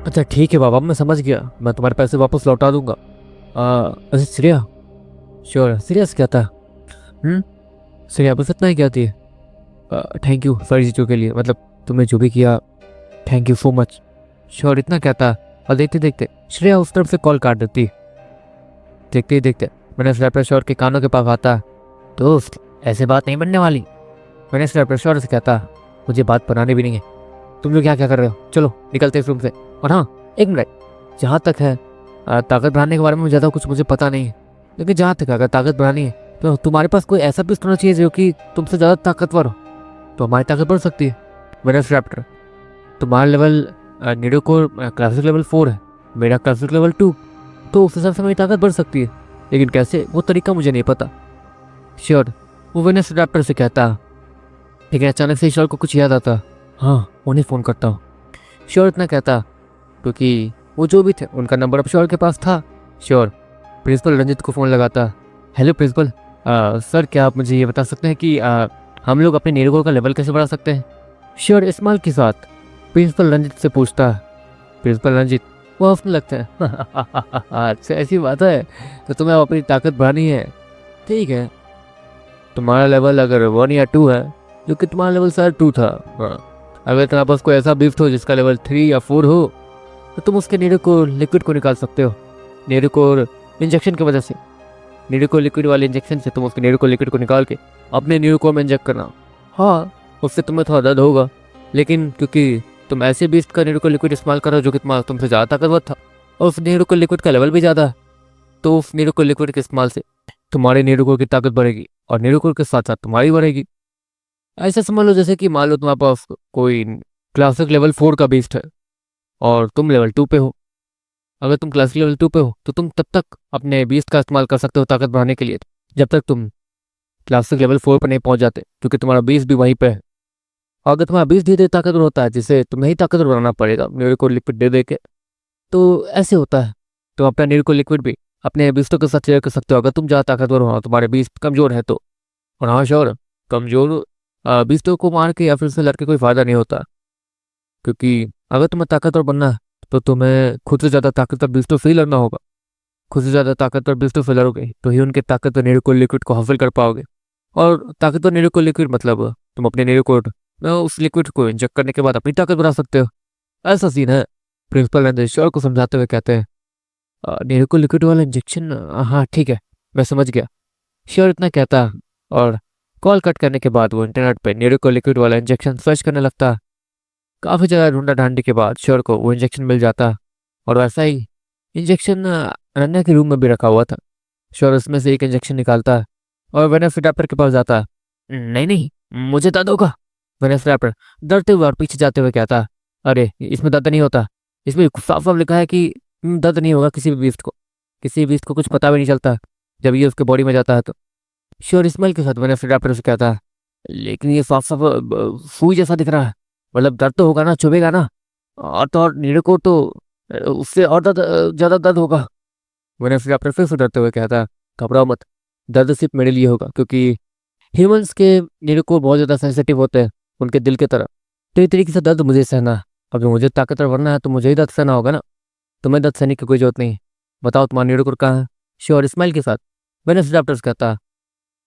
अच्छा ठीक है बाबा, मैं समझ गया, मैं तुम्हारे पैसे वापस लौटा दूंगा। अच्छा श्रेया, श्योर सीरियस क्या था? हम्म श्रेया बस इतना ही कहती है। थैंक यू सारी चीज़ों के लिए, मतलब तुमने जो भी किया, thank you so much. Sure इतना कहता। और देखते देखते श्रेया उस तरफ से कॉल काट देती। देखते ही देखते मैंने स्नैपर श्योर के कानों के पास आता। दोस्त ऐसे बात नहीं बनने वाली। मैंने स्नैपर श्योर से कहता, मुझे बात बनानी भी नहीं है। तुम लोग क्या क्या कर रहे हो, चलो निकलते इस रूम से। और हाँ, एक मिनट, जहाँ तक है ताकत बढ़ाने के बारे में ज़्यादा कुछ मुझे पता नहीं है, लेकिन जहाँ तक अगर ताकत बढ़ानी है तो तुम्हारे पास कोई ऐसा पिस्टल होना चाहिए जो कि तुमसे ज़्यादा ताकतवर हो, तो हमारी ताकत बढ़ सकती है। वेनस रैप्टर, तुम्हारा level Nido core classic level 4 है, मेरा क्लासिक लेवल 2, तो उस हिसाब से मेरी ताकत बढ़ सकती है, लेकिन कैसे वो तरीका मुझे नहीं पता। श्योर वो वेनस रैप्टर से कहता, लेकिन अचानक से श्योर को कुछ याद आता। हाँ उन्हें फ़ोन करता हूँ। श्योर इतना कहता क्योंकि वो जो भी थे उनका नंबर अब श्योर के पास था। श्योर प्रिंसिपल रंजित को फ़ोन लगाता। हेलो प्रिंसिपल, सर क्या आप मुझे ये बता सकते हैं कि हम लोग अपने नीडो कोर का लेवल कैसे बढ़ा सकते हैं? श्योर इस्माइल के साथ प्रिंसिपल रंजित से पूछता। प्रिंसिपल रंजित वो हंसने लगते हैं। अच्छा ऐसी बात है, तो तुम्हें अब अपनी ताकत बढ़ानी है। ठीक है, तुम्हारा लेवल अगर 1 या 2 है, जो कि तुम्हारा लेवल शायद 2 था, अगर तुम्हारे पास कोई ऐसा बिफ्ट हो जिसका लेवल 3 या 4 हो, तो तुम उसके नीडो को लिक्विड को निकाल सकते हो। नीडो को इंजेक्शन की वजह से, नीडो को लिक्विड वाले इंजेक्शन से तुम उसके नीडो को लिक्विड को निकाल के अपने नीडो को में इंजेक्ट करना। हाँ उससे तुम्हें थोड़ा दर्द होगा, लेकिन क्योंकि तुम ऐसे बीस्ट का नीडो को लिक्विड इस्तेमाल कर रहे हो जो कि तुम्हारा तुमसे ज़्यादा ताकतवर था, और उस नीडो को लिक्विड का लेवल भी ज़्यादा है, तो उस नीडो को लिक्विड के इस्तेमाल से तुम्हारे नीडो कोर की ताकत बढ़ेगी और नीडो कोर के साथ साथ तुम्हारी बढ़ेगी। ऐसा समझ लो जैसे कि मान लो तुम्हारे पास कोई क्लासिक लेवल 4 का बीस्ट है और तुम लेवल 2 पे हो। अगर तुम क्लासिक लेवल 2 पे हो तो तुम तब तक अपने बीस्ट का इस्तेमाल कर सकते हो ताकत बढ़ाने के लिए, जब तक तुम क्लासिक लेवल 4 पर नहीं पहुंच जाते, क्योंकि तुम्हारा बीस्ट भी वहीं पे है। और अगर तुम्हारा बीस्ट धीरे धीरे ताकतवर होता है, जिसे तुम्हें ही ताकतवर बनाना पड़ेगा नीडो को लिक्विड दे दे के, तो ऐसे होता है तुम अपना नीडो को लिक्विड भी अपने बीस्टों के साथ शेयर कर सकते हो, अगर तुम ज़्यादा ताकतवर हो, तुम्हारे बीस्ट कमजोर है तो। और हाँ श्योर, कमजोर बीस्तों को मार के या फिर उससे लड़के कोई फायदा नहीं होता, क्योंकि अगर तुम्हें ताकतवर बनना है तो तुम्हें खुद से ज़्यादा ताकतवर बीस्तों से ही लड़ना होगा। खुद से ज़्यादा ताकतवर बीस्तों से लड़ोगे तो ही उनके ताकतवर नीडो को लिक्विड को हासिल कर पाओगे। और ताकतवर नीडो को लिक्विड मतलब तुम अपने नीडो को उस लिक्विड को इंजेक्ट करने के बाद अपनी ताकत बढ़ा सकते हो। ऐसा सीन है। प्रिंसिपल ने श्योर को समझाते हुए कहते हैं, नीडो को लिक्विड वाला इंजेक्शन, हाँ ठीक है मैं समझ गया। श्योर इतना कहता और कॉल कट करने के बाद वो इंटरनेट पे नीडो को लिक्विड वाला इंजेक्शन सर्च करने लगता। काफ़ी जगह ढूंढा ढांडी के बाद श्योर को वो इंजेक्शन मिल जाता, और वैसा ही इंजेक्शन अनन्या के रूम में भी रखा हुआ था। श्योर उसमें से एक इंजेक्शन निकालता और वेनस डॉक्टर के पास जाता। नहीं नहीं, मुझे दर्द होगा। वेनस डॉक्टर डरते हुए और पीछे जाते हुए कहता, अरे इसमें दर्द नहीं होता, इसमें साफ साफ लिखा है कि दर्द नहीं होगा किसी भी बीस्ट को। किसी बीस्ट को कुछ पता भी नहीं चलता जब ये उसके बॉडी में जाता है तो। श्योर इस्माइल के साथ वेनस डॉक्टर से कहता, लेकिन ये साफ साफ सुई जैसा दिख रहा है, मतलब दर्द तो होगा ना, चुभेगा ना, और तो और नीडो को तो उससे और दर्द ज़्यादा दर्द होगा। मैंने फिर से डरते हुए कहता, घबराओ मत, दर्द सिर्फ मेरे लिए होगा, क्योंकि ह्यूमंस के नीडो को बहुत ज़्यादा सेंसिटिव होते हैं उनके दिल की तरह, तो इस तरीके से दर्द मुझे सहना है। अब जो मुझे ताकतवर बनना है तो मुझे ही दर्द सहना होगा ना, तुम्हें दर्द सहने की कोई जरूरत नहीं। बताओ तुम्हारा नीडो कोर कहाँ है? श्योर इस्माइल के साथ मैंने डॉक्टर्स कहता,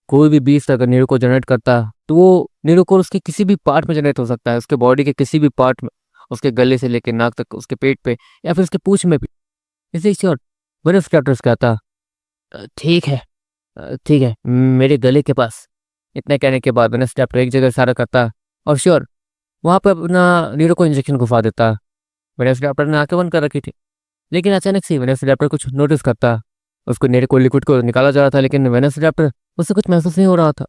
कोई भी बीस्ट अगर नीडो को जनरेट करता है तो वो नीडो कोर उसके किसी भी पार्ट में जनरेट हो सकता है, उसके बॉडी के किसी भी पार्ट में, उसके गले से लेकर नाक तक, उसके पेट पे या फिर उसके पूंछ में भी। इसे श्योर मैंने डॉक्टर्स कहता, ठीक है, ठीक है मेरे गले के पास। इतना कहने के बाद मैंने डॉक्टर एक जगह इशारा करता और श्योर वहाँ पर अपना नीडो को इंजेक्शन घुसा देता। मैंने डॉक्टर ने आंखें बंद कर रखी थी, लेकिन अचानक से मैंने डॉक्टर कुछ नोटिस करता। उसको नीडो को लिक्विड को निकाला जा रहा था, लेकिन मैंने डॉक्टर उससे कुछ महसूस नहीं हो रहा था।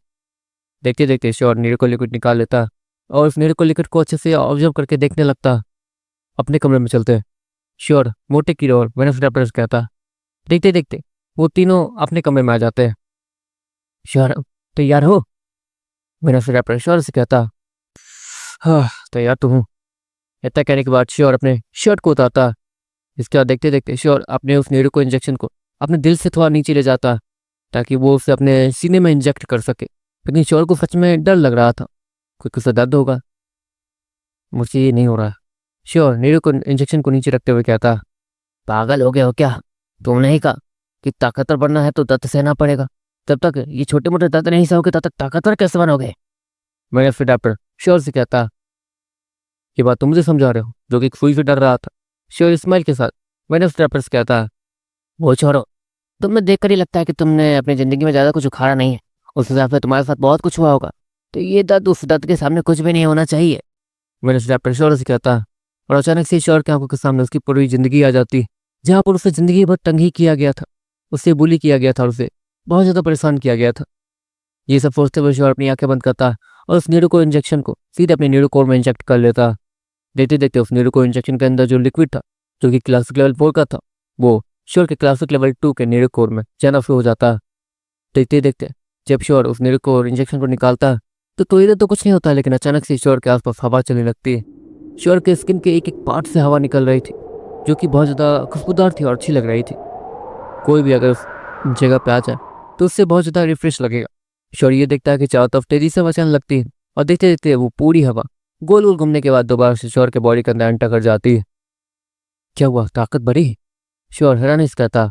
देखते देखते श्योर नीडो को लिक्विड निकाल लेता और उस नीडो को लिक्विड को अच्छे से ऑब्जर्व करके देखने लगता। अपने कमरे में चलते श्योर मोटे की ओर मैंने डॉक्टर से कहता। देखते देखते वो तीनों अपने कमरे में आ जाते हैं। श्योर तैयार हो? मैंने डॉक्टर श्योर से कहता, हाँ तैयार तो हूँ। इतना कहने के बाद श्योर अपने शर्ट को उतारता। इसके बाद देखते देखते श्योर अपने उस नीडो को इंजेक्शन को अपने दिल से थोड़ा नीचे ले जाता, ताकि वो उसे अपने सीने में इंजेक्ट कर सके। लेकिन श्योर को सच में डर लग रहा था, क्योंकि उसे दर्द होगा। मुझे ये नहीं हो रहा, श्योर नीरू को इंजेक्शन को नीचे रखते हुए कहता, पागल हो गए हो क्या? तुमने ही कहा कि ताकतवर बनना है तो दर्द सहना पड़ेगा। जब तक ये छोटे मोटे दर्द नहीं सहोगे तब तक ताकतवर कैसे बनोगे? मैंने फिर डॉक्टर श्योर से कहता, ये बात तुम मुझे समझा रहे हो जो कि सुई से डर रहा था। श्योर स्माइल के साथ मैंने उस डॉक्टर से कहता, वो छोड़ो, तुम्हें देखकर ही लगता है कि तुमने अपनी ज़िंदगी में ज़्यादा कुछ उखाड़ा नहीं है। उस हिसाब से तुम्हारे साथ बहुत कुछ हुआ होगा, तो ये दर्द उस दर्द के सामने कुछ भी नहीं होना चाहिए। मैंने उस डॉक्टर श्योर से कहता, और अचानक से श्योर की आंखों के सामने उसकी पूरी ज़िंदगी आ जाती, जहाँ पर उसे ज़िंदगी भर तंग ही किया गया था, उससे बुली किया गया था और उसे बहुत ज़्यादा परेशान किया गया था। ये सब सोचते हुए श्योर अपनी आंखें बंद करता और उस नीडल को इंजेक्शन को सीधे अपने नीडल कोर में इंजेक्ट कर लेता। देखते देखते उस नीडल को इंजेक्शन के अंदर जो लिक्विड था, जो कि क्लासिक लेवल 4 का था, वो श्योर के क्लासिक लेवल 2 के नीडल कोर में जाना शुरू हो जाता। देखते देखते जब श्योर उस नीडल कोर इंजेक्शन को निकालता तो थोड़ी देर तो कुछ नहीं होता, लेकिन अचानक से श्योर के आसपास हवा चलने लगती है। श्योर के स्किन के एक एक पार्ट से हवा निकल रही थी, जो कि बहुत ज़्यादा खुशबूदार थी और अच्छी लग रही थी। कोई भी अगर उस जगह पे आ जाए तो उससे बहुत ज़्यादा रिफ्रेश लगेगा। श्योर ये देखता है कि चारों तरफ तेजी से हवा चलने लगती है और देखते देखते वो पूरी हवा गोल गोल घूमने के बाद दोबारा से श्योर के बॉडी के अंदर एंटर कर जाती है। क्या हुआ, ताकत बढ़ी? श्योर हैरानी से कहता,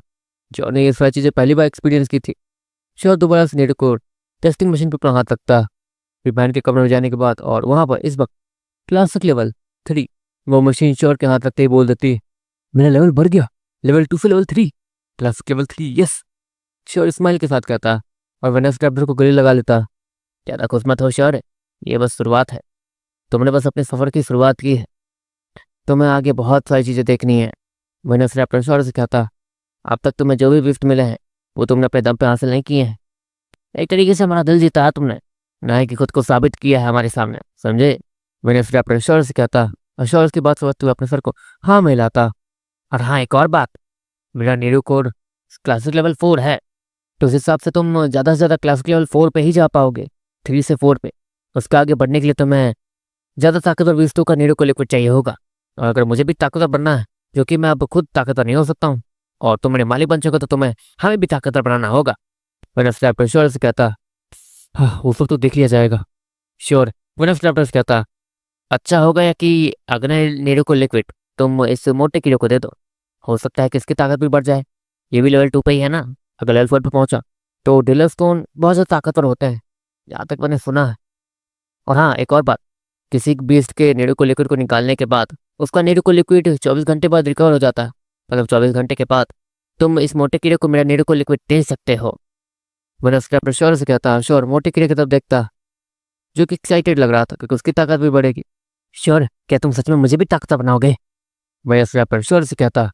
जो ने ये सारी चीज़ें पहली बार एक्सपीरियंस की थी। श्योर दोबारा से नीडल को टेस्टिंग मशीन पर अपना हाथ रखता, फिर बहन के कमरे में जाने के बाद, और वहाँ पर इस वक्त क्लासिक लेवल 3 वो मशीन श्योर के हाथ रखते ही बोल देती, मेरा लेवल बढ़ गया, लेवल 2 से level 3, classic level 3, yes. Sure smile के साथ कहता और वेनस क्रैप्टर को गले लगा लेता, ज़्यादा खुश मत हो श्योर, ये बस शुरुआत है। तुमने बस अपने सफ़र की शुरुआत की है, तुम्हें आगे बहुत सारी चीज़ें देखनी है। वेनस क्रैप्टर श्योर से कहता, अब तक तुम्हें जो भी गिफ्ट मिले हैं वो तुमने अपने दम पे हासिल नहीं किए हैं। एक तरीके से हमारा दिल जीता है तुमने, ना ही कि खुद को साबित किया है हमारे सामने, समझे? वेनस क्रैप्टर श्योर से कहता और श्योर की बात समझते हुए अपने सर को हाँ में हिलाता। और हाँ, एक और बात, मेरा नीरू कोड क्लासिक लेवल 4 है, तो उस हिसाब से तुम ज़्यादा से ज़्यादा क्लासिक लेवल 4 पे ही जा पाओगे, 3 से 4 पे। उसका आगे बढ़ने के लिए तुम्हें ज़्यादा ताकतवर विस्तों का नीरू को लिक्विड चाहिए होगा। और अगर मुझे भी ताकतवर बनना है, जो कि मैं अब खुद ताकतवर नहीं हो सकता हूँ, और तुम मेरे मालिक बन चुके, तो तुम्हें हमें भी ताकतवर बनाना होगा। वेनस क्रैप्टर श्योर से कहता, हाँ उस वक्त तो देख लिया जाएगा। श्योर वेनस क्रैप्टर से कहता, अच्छा होगा या कि अग्नि नीरू को लिक्विड तुम इस मोटे कीड़े को दे दो, हो सकता है कि इसकी ताकत भी बढ़ जाए। ये भी लेवल 2 पे ही है ना, अगर लेवल 4 पे पहुंचा तो डिलर स्टोन बहुत ज़्यादा ताकतवर होते हैं, जहाँ तक मैंने सुना है। और हाँ, एक और बात, किसी बीस्ट के नीरू को लिक्विड को निकालने के बाद उसका नीरू को लिक्विड 24 घंटे बाद रिकवर हो जाता है। मतलब 24 घंटे के बाद तुम इस मोटे कीड़े को मेरा नीरू को लिक्विड दे सकते हो। मैंने उसके अपने श्योर से कहता, श्योर मोटे कीड़े की तरफ देखता, जो कि एक्साइटेड लग रहा था क्योंकि उसकी ताकत भी बढ़ेगी। श्योर, क्या तुम सच में मुझे भी ताकतवर बनाओगे? मैं इस रैपर श्योर से कहता,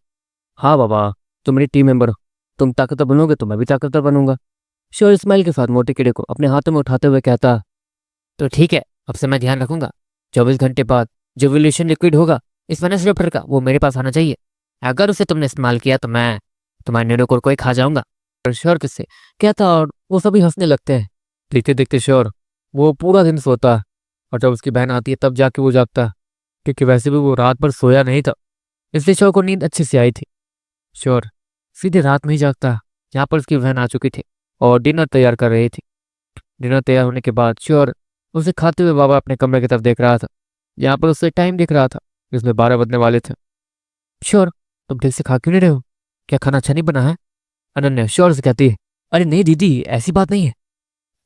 हाँ बाबा, तुम मेरी टीम मेंबर हो, तुम ताकतवर बनोगे तो मैं भी ताकतवर बनूंगा। श्योर स्माइल के साथ मोटे कीड़े को अपने हाथों में उठाते हुए कहता, तो ठीक है, अब से मैं ध्यान रखूंगा, 24 घंटे बाद जो एवोल्यूशन लिक्विड होगा इस वेनस रेप्टर का, वो मेरे पास आना चाहिए। अगर उसे तुमने इस्तेमाल किया तो मैं तुम्हारे नीडोकोर को ही खा जाऊंगा। श्योर किससे कहता और वो सभी हंसने लगते हैं। देखते देखते श्योर वो पूरा दिन सोता है, और जब उसकी बहन आती है तब जाके वो जागता है, क्योंकि वैसे भी वो रात भर सोया नहीं था, इसलिए श्योर को नींद अच्छी से आई थी। श्योर सीधे रात में ही जागता, यहाँ पर उसकी बहन आ चुकी थी और डिनर तैयार कर रही थी। डिनर तैयार होने के बाद श्योर उसे खाते हुए बाबा अपने कमरे की तरफ देख रहा था, यहाँ पर उससे टाइम दिख रहा था, जिसमें 12 बजने वाले थे। श्योर, तुम ठीक से खा क्यों नहीं रहे हो? क्या खाना अच्छा नहीं बना है? अनन्या श्योर से कहती है, अरे नहीं दीदी, ऐसी बात नहीं है,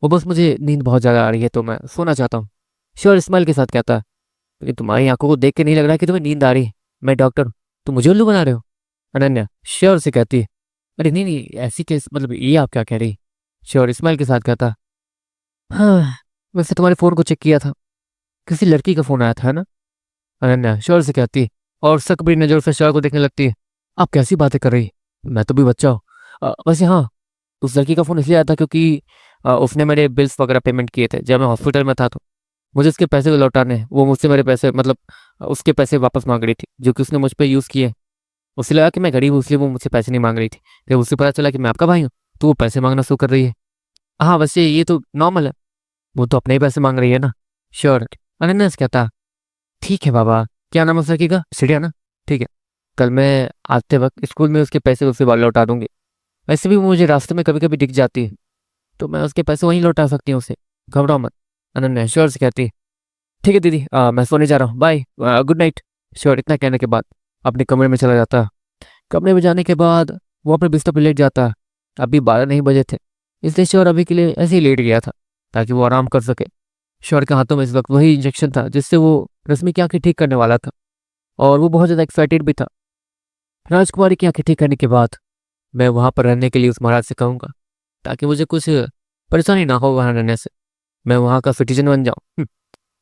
वो बस मुझे नींद बहुत ज़्यादा आ रही है तो मैं सोना चाहता हूँ। श्योर स्माइल के साथ कहता है, लेकिन तुम्हारी आंखों को देख के नहीं लग रहा कि तुम्हें नींद आ रही है, मैं डॉक्टर हूँ, तुम मुझे उल्लू बना रहे हो। अनन्या श्योर से कहती है, अरे नहीं नहीं, ऐसी केस मतलब ये आप क्या कह रही? श्योर स्माइल के साथ कहता, हाँ वैसे तुम्हारे फ़ोन को चेक किया था, किसी लड़की का फ़ोन आया था, है ना? अनन्या श्योर से कहती है और शक भरी नज़र से श्योर को देखने लगती है, आप कैसी बातें कर रही? मैं तो भी बच्चा हूँ। वैसे हाँ, उस लड़की का फ़ोन इसलिए आया था क्योंकि उसने मेरे बिल्स वगैरह पेमेंट किए थे जब मैं हॉस्पिटल में था, तो मुझे उसके पैसे को लौटाने, वो मुझसे मेरे पैसे मतलब उसके पैसे वापस मांग रही थी जो कि उसने मुझ पर यूज़ किए। उसे लगा कि मैं गरीब हूँ इसलिए वो मुझसे पैसे नहीं मांग रही थी। जब उससे पता चला कि मैं आपका भाई हूँ तो वो पैसे मांगना शुरू कर रही है। हाँ वैसे ये तो नॉर्मल है, वो तो अपने ही पैसे मांग रही है ना। श्योर अनन्या से कहता, ठीक है बाबा, क्या नाम है उस लड़की का? सीढ़िया ना? ठीक है, कल मैं आते वक्त स्कूल में उसके पैसे उससे लौटा दूंगी। वैसे भी वो मुझे रास्ते में कभी कभी दिख जाती है तो मैं उसके पैसे वहीं लौटा सकती हूँ उसे, घबराओ मत। अनन्या श्योर से कहती, ठीक है दीदी, मैं सोने जा रहा हूँ, बाय, गुड नाइट। श्योर इतना कहने के बाद अपने कमरे में चला जाता। कमरे में जाने के बाद वो अपने बिस्तर पर लेट जाता। अभी 12 नहीं बजे थे, इसलिए श्योर अभी के लिए ऐसे ही लेट गया था ताकि वो आराम कर सके। श्योर के हाथों में इस वक्त वही इंजेक्शन था जिससे वो रश्मि की आंखें ठीक करने वाला था, और वो बहुत ज़्यादा एक्साइटेड भी था। राजकुमारी की आंखें ठीक करने के बाद मैं वहाँ पर रहने के लिए उस महाराज से कहूँगा ताकि मुझे कुछ परेशानी ना हो वहाँ रहने से, मैं वहाँ का सिटीजन बन जाऊँ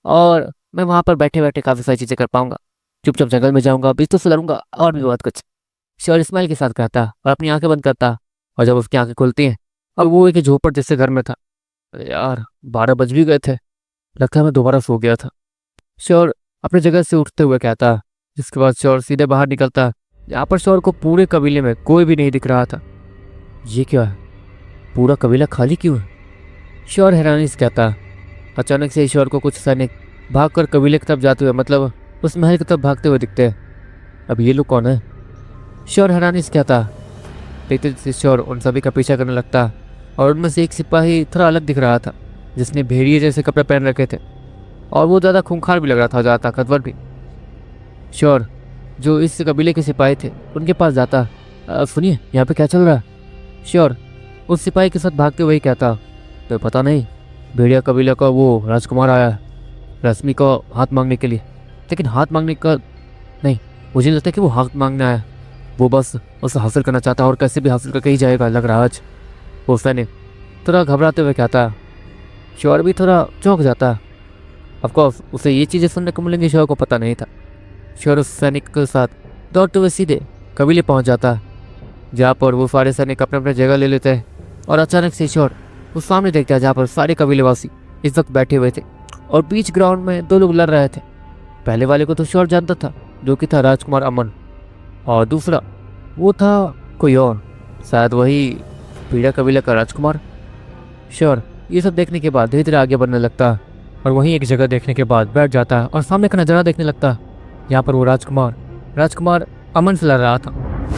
और मैं वहाँ पर बैठे बैठे काफ़ी सारी चीज़ें कर पाऊंगा। चुपचाप जंगल में जाऊँगा, बिस्तरों से लड़ूंगा और भी बहुत कुछ। श्योर स्माइल के साथ कहता और अपनी आंखें बंद करता, और जब उसकी आंखें खुलती हैं अब वो एक झोपड़ जैसे घर में था। अरे यार 12 बज भी गए थे, लगता है मैं दोबारा सो गया था। श्योर अपनी जगह से उठते हुए कहता, जिसके बाद श्योर सीधे बाहर निकलता जहाँ पर श्योर को पूरे कबीले में कोई भी नहीं दिख रहा था। ये क्या है, पूरा कबीला खाली क्यों है? श्योर हैरानी से कहता। अचानक से श्योर को कुछ सैनिक भागकर कबीले की तरफ जाते हुए, मतलब उस महल की तरफ भागते हुए दिखते हैं। अब ये लोग कौन है? श्योर हैरानी से कहता। देखते देखते श्योर उन सभी का पीछा करने लगता, और उनमें से एक सिपाही थोड़ा अलग दिख रहा था जिसने भेड़िए जैसे कपड़े पहन रखे थे, और वो ज़्यादा खूंखार भी लग रहा था, ज़्यादा ताकतवर भी। श्योर जो इस कबीले के सिपाही थे उनके पास जाता। सुनिए यहाँ पे क्या चल रहा है? श्योर उस सिपाही के साथ भागते हुए कहता, तो पता नहीं, भेड़िया कबीले का वो राजकुमार आया है रश्मि को हाथ मांगने के लिए। लेकिन हाथ मांगने का नहीं, मुझे लगता है कि वो हाथ मांगने आया, वो बस उसे हासिल करना चाहता है और कैसे भी हासिल करके ही जाएगा लग रहा आज। वो सैनिक थोड़ा घबराते हुए कहता। श्योर भी थोड़ा चौंक जाता। ऑफकोर्स उसे ये चीज़ें सुनने को मिलेंगी श्योर को पता नहीं था। श्योर उस सैनिक के साथ दौड़ते हुए सीधे कबीले पहुंच जाता, जहाँ पर वो सारे सैनिक अपने अपने जगह ले लेते हैं। और अचानक से श्योर उस सामने देखता है जहाँ पर सारे कबीलेवासी इस वक्त बैठे हुए थे, और बीच ग्राउंड में 2 लोग लड़ रहे थे। पहले वाले को तो श्योर जानता था, जो कि था राजकुमार अमन, और दूसरा वो था कोई और, शायद वही पीड़ा कबीले का राजकुमार। श्योर ये सब देखने के बाद धीरे धीरे आगे बढ़ने लगता, और वहीं एक जगह देखने के बाद बैठ जाता और सामने का नज़ारा देखने लगता। यहाँ पर वो राजकुमार अमन से लड़ रहा था,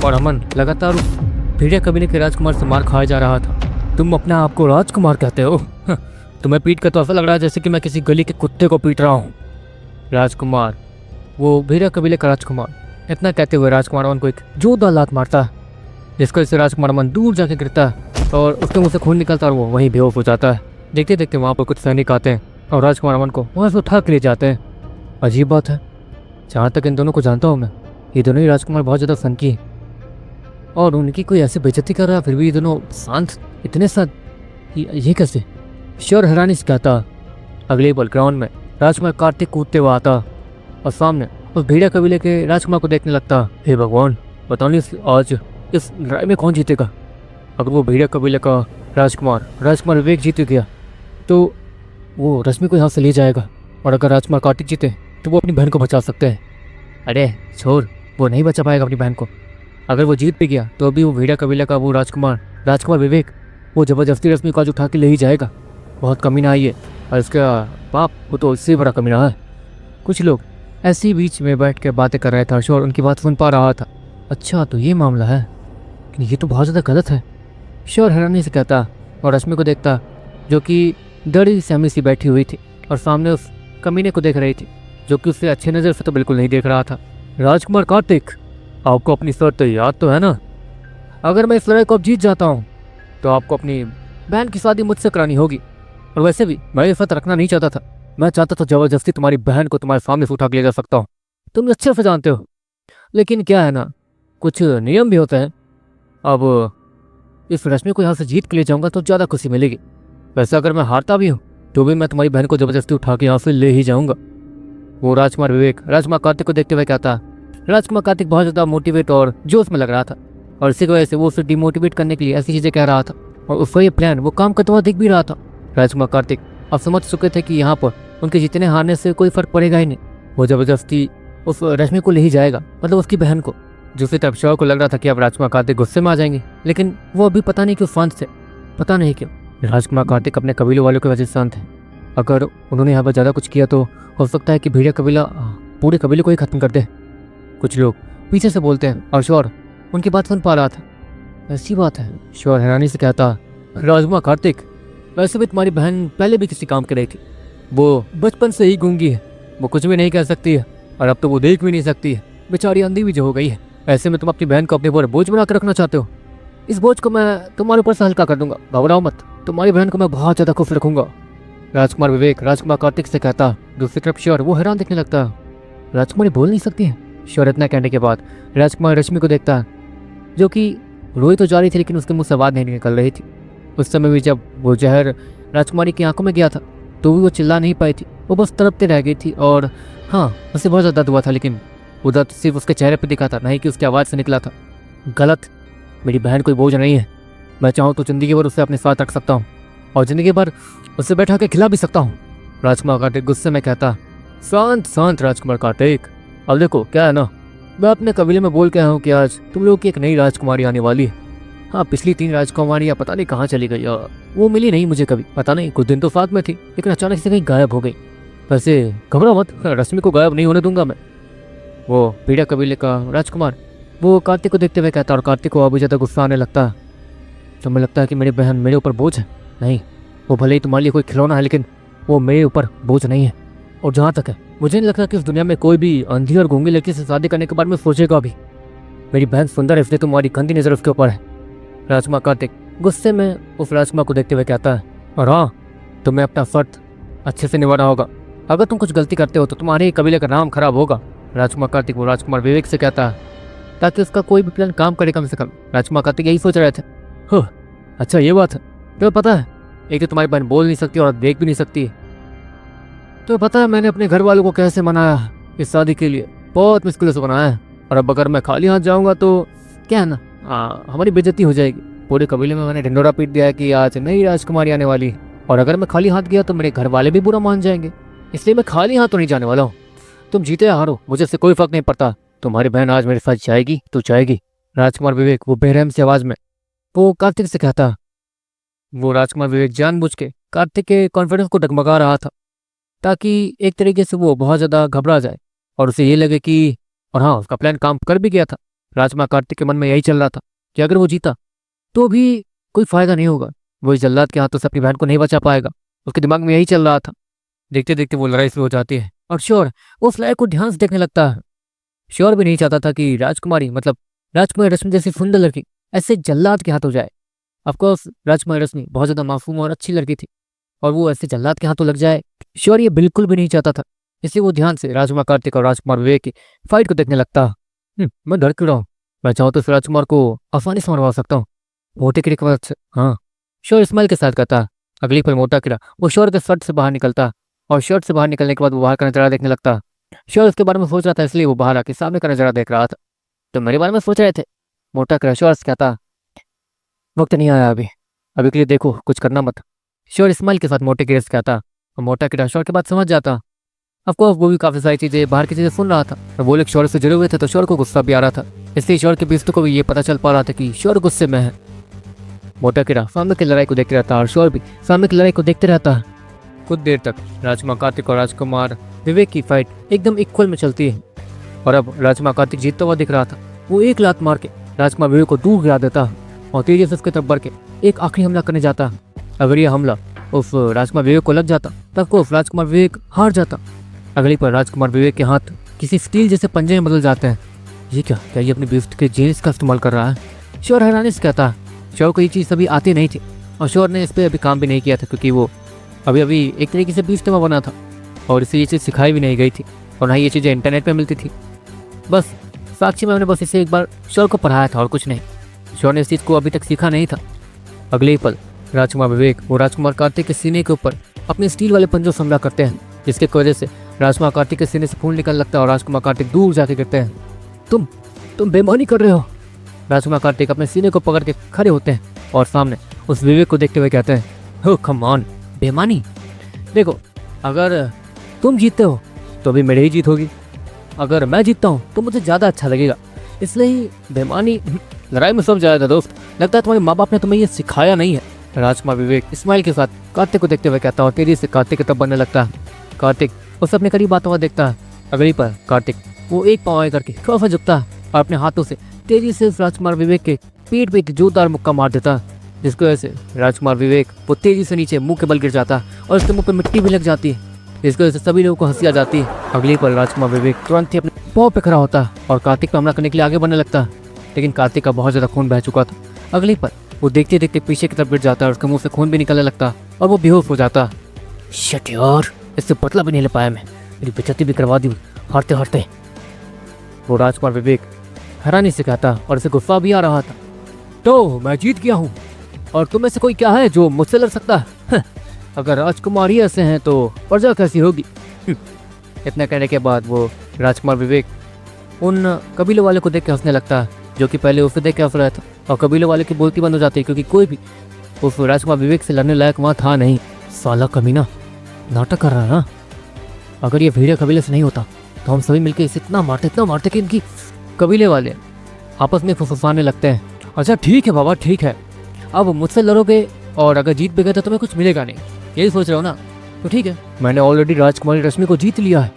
और अमन लगातार उस भेड़िया कबीले के राजकुमार से मार खाया जा रहा था। तुम अपने आप को राजकुमार कहते हो? तुम्हें पीट कर तो ऐसा लग रहा है जैसे कि मैं किसी गली के कुत्ते को पीट रहा हूँ। राजकुमार, वो भेड़िया कबीले का राजकुमार, इतना कहते हुए राजकुमार अमन को एक जोरदार लात मारता, जिसको इससे राजकुमार अमन दूर जाके गिरता और उसके मुँह से खून निकलता और वो वहीं बेहोश हो जाता है। देखते देखते वहाँ पर कुछ सैनिक आते हैं और राजकुमार अमन को वहाँ से उठा के ले जाते हैं। अजीब बात है, जहाँ तक इन दोनों को जानता हूँ मैं, ये दोनों ही राजकुमार बहुत ज़्यादा सनकी हैं, और उनकी कोई ऐसे बेइज्जती कर रहा है फिर भी ये दोनों शांत, इतने साथ, ये कैसे? श्योर हैरानी से कहता। अगले पल ग्राउंड में राजकुमार कार्तिक कूदते हुए आता और सामने उस भेड़िया कबीले के राजकुमार को देखने लगता। हे भगवान, पता नहीं आज इस लड़ाई में कौन जीतेगा। अगर वो भेड़िया कबीले का राजकुमार विवेक जीत गया तो वो रश्मि को यहाँ से ले जाएगा, और अगर राजकुमार कार्तिक जीते तो वो अपनी बहन को बचा सकते हैं। अरे छोड़, वो नहीं बचा पाएगा अपनी बहन को। अगर वो जीत भी गया तो अभी वो भेड़िया कबीले का वो राजकुमार विवेक वो ज़बरदस्ती रश्मि को आज उठा के ले ही जाएगा। बहुत कमीना है ये, और इसका बाप वो तो इससे बड़ा कमीना है। कुछ लोग ऐसे ही बीच में बैठ कर बातें कर रहे थे, और उनकी बात सुन पा रहा था। अच्छा तो ये मामला है, लेकिन ये तो बहुत ज़्यादा गलत है। श्योर हैरानी से कहता और रश्मि को देखता, जो कि डरी सहमी सी बैठी हुई थी और सामने उस कमीने को देख रही थी, जो कि उससे अच्छे नज़र से तो बिल्कुल नहीं देख रहा था। राजकुमार कार्तिक, आपको अपनी शर्त याद तो है ना? अगर मैं इस लड़ाई को अब जीत जाता हूँ तो आपको अपनी बहन की शादी मुझसे करानी होगी, और वैसे भी मैं ये शर्त रखना नहीं चाहता था। मैं चाहता था ज़बरदस्ती तुम्हारी बहन को तुम्हारे सामने से उठा के ले जा सकता हूँ, तुम अच्छे से जानते हो। लेकिन क्या है ना, कुछ नियम भी होते हैं। अब इस रश्मि को यहाँ से जीत के ले जाऊँगा तो ज़्यादा खुशी मिलेगी। वैसे अगर मैं हारता भी हूँ तो भी मैं तुम्हारी बहन को ज़बरदस्ती उठा के यहाँ से ले ही जाऊँगा। वो राजकुमार विवेक राजकुमार कार्तिक को देखते हुए कहता। राजकुमार कार्तिक बहुत ज़्यादा मोटिवेट और जोश में लग रहा था, और इसी की वजह से वो उसे डिमोटिवेट करने के लिए ऐसी चीज़ें कह रहा था, और उसका ये प्लान वो काम करता हुआ दिख भी रहा था। राजकुमार कार्तिक अब समझ चुके थे कि यहाँ पर उनके जीतने हारने से कोई फर्क पड़ेगा ही नहीं। वो ज़बरदस्ती उस रश्मि को ले ही जाएगा, मतलब उसकी बहन को। दूसरी तरफ श्योर को लग रहा था कि अब राजकुमार कार्तिक गुस्से में आ जाएंगे, लेकिन वो अभी पता नहीं क्यों शांत थे। पता नहीं क्यों राजकुमार कार्तिक अपने कबीले वालों की वजह से शांत है। अगर उन्होंने यहाँ पर ज़्यादा कुछ किया तो हो सकता है कि भेड़िया कबीला पूरे कबीले को ही खत्म कर दे। कुछ लोग पीछे से बोलते हैं और श्योर उनकी बात सुन पा रहा था। ऐसी बात है? श्योर हैरानी से कहता। राजकुमार कार्तिक, वैसे भी तुम्हारी बहन पहले भी किसी काम की रही थी, वो बचपन से ही गूंगी है, वो कुछ भी नहीं कह सकती है। और अब तो वो देख भी नहीं सकती है, बेचारी अंधी भी जो हो गई है। ऐसे में तुम अपनी बहन को अपने ऊपर बोझ बना कर रखना चाहते हो। इस बोझ को मैं तुम्हारे ऊपर से हल्का कर दूंगा, घबराओ मत, तुम्हारी बहन को मैं बहुत ज़्यादा खुश रखूंगा। राजकुमार विवेक राजकुमार कार्तिक से कहता। दूसरी तरफ श्योर वो हैरान दिखने लगता। राजकुमारी बोल नहीं सकती है। श्योर इतना कहने के बाद राजकुमार रश्मि को देखता, जो कि रोई तो जा रही थी लेकिन उसके मुंह से आवाज़ नहीं निकल रही थी। उस समय भी जब वो जहर राजकुमारी की आंखों में गया था तो भी वो चिल्ला नहीं पाई थी, वो बस तड़पते रह गई थी। और हाँ, उसे बहुत ज़्यादा दर्द हुआ था, लेकिन वो दर्द सिर्फ उसके चेहरे पर दिखा था, नहीं कि उसकी आवाज़ से निकला था। गलत, मेरी बहन कोई बोझ नहीं है। मैं चाहूँ तो ज़िंदगी भर उसे अपने साथ रख सकता हूँ और ज़िंदगी भर उसे बैठा के खिला भी सकता हूँ। राजकुमार कार्तिक गुस्से में कहता। शांत शांत राजकुमार कार्तिक, अब देखो क्या है ना, मैं अपने कबीले में बोल के आया हूँ कि आज तुम लोग की एक नई राजकुमारी आने वाली है। हाँ, पिछली 3 राजकुमारियाँ पता नहीं कहाँ चली गई और वो मिली नहीं मुझे कभी। पता नहीं, कुछ दिन तो साथ में थी लेकिन अचानक से कहीं गायब हो गई। वैसे घबराओ मत, रश्मि को गायब नहीं होने दूंगा मैं। वो पीड़ा कबीले का राजकुमार वो कार्तिक को देखते हुए कहता और कार्तिक को अभी ज़्यादा गुस्सा आने लगता। तो मुझे लगता है कि मेरी बहन मेरे ऊपर बोझ है। नहीं, वो भले ही तुम्हारे लिए कोई खिलौना है लेकिन वो मेरे ऊपर बोझ नहीं है। और जहाँ तक है, मुझे नहीं लगता कि इस दुनिया में कोई भी अंधी और गूंगी लड़की से शादी करने के बारे में सोचेगा भी। मेरी बहन सुंदर है इसलिए तुम्हारी गंदी नज़र उसके ऊपर है। राजकुमार कार्तिक गुस्से में उस राजकुमार को देखते हुए कहता है। और हाँ, तुम्हें अपना फर्ज अच्छे से निभाना होगा। अगर तुम कुछ गलती करते हो तो तुम्हारे कबीले का नाम खराब होगा। राजकुमार कार्तिक वो राजकुमार विवेक से कहता है, ताकि उसका कोई भी प्लान काम करे कम से कम। राजकुमार कार्तिक यही सोच रहे थे। हो, अच्छा ये बात है। तुम्हें पता है, एक तो तुम्हारी बहन बोल नहीं सकती और देख भी नहीं सकती। तो पता है मैंने अपने घर वालों को कैसे मनाया इस शादी के लिए, बहुत मुश्किल से बनाया है। और अब अगर मैं खाली हाथ जाऊंगा तो क्या है ना, हमारी बेइज्जती हो जाएगी। पूरे कबीले में मैंने ढिंडोरा पीट दिया है कि आज नई राजकुमारी आने वाली है, और अगर मैं खाली हाथ गया तो मेरे घर वाले भी बुरा मान जाएंगे। इसलिए मैं खाली हाथ तो नहीं जाने वाला हूँ। तुम जीते या हारो, मुझे इससे कोई फर्क नहीं पड़ता। तुम्हारी बहन आज मेरे साथ जाएगी तो जाएगी। राजकुमार विवेक वो बेरहम सी आवाज में वो कार्तिक से कहता। वो राजकुमार विवेक जानबूझ के कार्तिक के कॉन्फिडेंस को डगमगा रहा था, ताकि एक तरीके से वो बहुत ज़्यादा घबरा जाए और उसे ये लगे कि, और हाँ, उसका प्लान काम कर भी गया था। राजकुमार कार्तिक के मन में यही चल रहा था कि अगर वो जीता तो भी कोई फायदा नहीं होगा, वो इस जल्लाद के हाथों से अपनी बहन को नहीं बचा पाएगा। उसके दिमाग में यही चल रहा था। देखते देखते वो लड़ाई शुरू हो जाती है और श्योर वो फ्लाई को ध्यान से देखने लगता है। श्योर भी नहीं चाहता था कि राजकुमारी मतलब राजकुमारी रश्मि जैसी सुंदर लड़की ऐसे जल्लाद के हाथों जाए। ऑफकोर्स राजकुमारी रश्मि बहुत ज़्यादा मासूम और अच्छी लड़की थी और वो ऐसे जल्लाद के हाथों लग जाए, श्योर ये बिल्कुल भी नहीं चाहता था। इसलिए वो ध्यान से राजकुमार कार्तिक और राजकुमार विवेक की फाइट को देखने लगता। मैं डर क्यों रहा हूँ, मैं चाहूँ तो इस राजकुमार को आसानी से मरवा सकता हूँ, मोटे कीड़े के वक्त। हाँ, श्योर इस्माइल के साथ कहता। अगली पर मोटा कीड़ा वो श्योर के शर्ट से बाहर निकलता और शर्ट से बाहर निकलने के बाद वो बाहर का नजारा देखने लगता। श्योर उसके बारे में सोच रहा था, इसलिए वो बाहर आके सामने का नजारा देख रहा था। तो मेरे बारे में सोच रहे थे, मोटा कीड़ा श्योर से कहता। वक्त नहीं आया अभी के लिए देखो, कुछ करना मत। श्योर इस्माइल के साथ मोटे कीड़े से कहता और मोटा कीड़ा श्योर के बाद समझ जाता। ऑफकोर्स वो भी काफ़ी सारी चीज़ें बाहर की चीज़ें सुन रहा था और वो लोग श्योर से जुड़े हुए थे तो श्योर को गुस्सा भी आ रहा था। इसलिए श्योर के बीच को भी ये पता चल पा रहा था कि श्योर गुस्से में है। मोटा कीड़ा सामने की लड़ाई को देखते रहता और श्योर भी सामने की लड़ाई को देखते रहता। कुछ देर तक राजकुमार कार्तिक और राजकुमार विवेक की फाइट एकदम इक्वल में चलती है और अब राजकुमार कार्तिक जीतता हुआ दिख रहा था। वो एक लात मार के राजकुमार विवेक को दूर गिरा देता और तेजी से उसके तरफ बढ़ के एक आखिरी हमला करने जाता। अगर यह हमला उस राजकुमार विवेक को लग जाता तब को राजकुमार विवेक हार जाता। अगली पर राजकुमार विवेक के हाथ किसी स्टील जैसे पंजे में बदल जाते हैं। ये क्या ये अपनी बिफ्ट के जीन्स का इस्तेमाल कर रहा है? श्योर हैरानी से कहता। श्योर को ये चीज़ अभी आती नहीं थी और श्योर ने इस पर अभी काम भी नहीं किया था क्योंकि वो अभी एक तरीके से बीफ में बना था और इसे ये चीज़ सिखाई भी नहीं गई थी और ना ये चीज़ें इंटरनेट पे मिलती थी। बस साक्षी मैम ने बस इसे एक बार श्योर को पढ़ाया था और कुछ नहीं। श्योर ने इस चीज़ को अभी तक सीखा नहीं था। अगले पल राजकुमार विवेक वो राजकुमार कार्तिक के सीने के ऊपर अपने स्टील वाले पंजों से हमला करते हैं, जिसके वजह से राजकुमार कार्तिक के सीने से खून निकलने लगता है और राजकुमार कार्तिक दूर जाके गिरते हैं। तुम बेईमानी कर रहे हो। राजकुमार कार्तिक अपने सीने को पकड़ के खड़े होते हैं और सामने उस विवेक को देखते हुए कहते हैं, हो कम ऑन, बेईमानी? देखो, अगर तुम जीतते हो तो भी मेरी ही जीत होगी, अगर मैं जीतता हूँ तो मुझे ज़्यादा अच्छा लगेगा, इसलिए बेईमानी लड़ाई में सब जाएगा दोस्त। लगता है तुम्हारे माँ बाप ने तुम्हें ये सिखाया नहीं है। राजकुमार विवेक इस्माइल के साथ कार्तिक को देखते हुए कहता है और तेजी से कार्तिक की तरफ बढ़ने लगता है। कार्तिक उसे अपने करीब आता हुआ देखता है। अगली पर कार्तिक वो एक पाँव आगे करके थोड़ा सा झुकता है और अपने हाथों से तेजी से उस राजकुमार विवेक के पीठ पे एक जोरदार मुक्का मार देता, जिसकी वजह से राजकुमार विवेक वो तेजी से नीचे मुंह के बल गिर जाता और उसके मुंह पे मिट्टी भी लग जाती है। इसकी वजह से सभी लोगों को हंसी आ जाती है। अगली पल राजकुमार विवेक तुरंत ही अपने पाँव पे खड़ा होता और कार्तिक पर हमला करने के लिए आगे बढ़ने लगता, लेकिन कार्तिक का बहुत ज़्यादा खून बह चुका था। अगली पल वो देखते देखते पीछे की तरफ गिर जाता है और उसके मुंह से खून भी निकलने लगता और वो बेहोश हो जाता। शिट यार, इससे बदला भी नहीं ले पाया मैं, मेरी बेइज्जती भी करवा दी हारते हारते। वो राजकुमार विवेक हैरानी से कहता और इसे गुस्सा भी आ रहा था। तो मैं जीत गया हूँ और तुम में से कोई क्या है जो मुझसे लड़ सकता है? अगर राजकुमार ही ऐसे हैं तो प्रजा कैसी होगी? इतना कहने के बाद वो राजकुमार विवेक उन कबीलों वाले को देख के हंसने लगता है, जो कि पहले उसे देख के हंस रहा था, और कबीलों वाले की बोलती बंद हो जाती है क्योंकि कोई भी उस राजकुमार विवेक से लड़ने लायक वहाँ था नहीं। साला कमीना नाटक कर रहा है ना। अगर ये भेड़िया कबीले से नहीं होता तो हम सभी मिलकर इसे इतना मारते कि इनकी कबीले वाले आपस में फुसफुसाने लगते हैं। अच्छा ठीक है बाबा, ठीक है, अब मुझसे लड़ोगे और अगर जीत भी गए तो तुम्हें कुछ मिलेगा नहीं, यही सोच रहे हो ना? तो ठीक है, मैंने ऑलरेडी राजकुमारी रश्मि को जीत लिया है,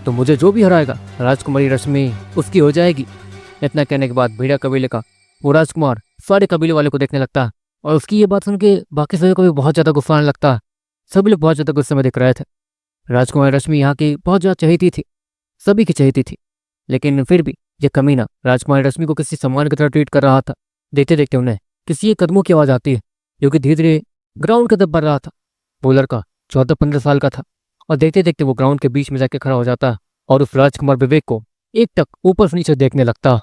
तो मुझे जो भी हराएगा राजकुमारी रश्मि उसकी हो जाएगी। इतना कहने के बाद भेड़िया कबीले का वो राजकुमार सारे कबीले वाले को देखने लगता है और उसकी ये बात सुन के बाकी सभी को भी बहुत ज़्यादा गुस्सा आने लगता है। सभी लोग बहुत ज़्यादा गुस्से में दिख रहे थे। राजकुमारी रश्मि यहाँ की बहुत ज़्यादा चहेती थी, सभी की चहेती थी, लेकिन फिर भी ये कमीना राजकुमारी रश्मि को किसी सम्मान की तरह ट्रीट कर रहा था। देखते देखते उन्हें किसी एक कदमों की आवाज़ आती है, जो कि धीरे धीरे ग्राउंड की तरफ बढ़ रहा था। वो लड़का 14-15 साल का था और देखते देखते वो ग्राउंड के बीच में जाके खड़ा हो जाता और उस राजकुमार विवेक को एक टक ऊपर से नीचे देखने लगता।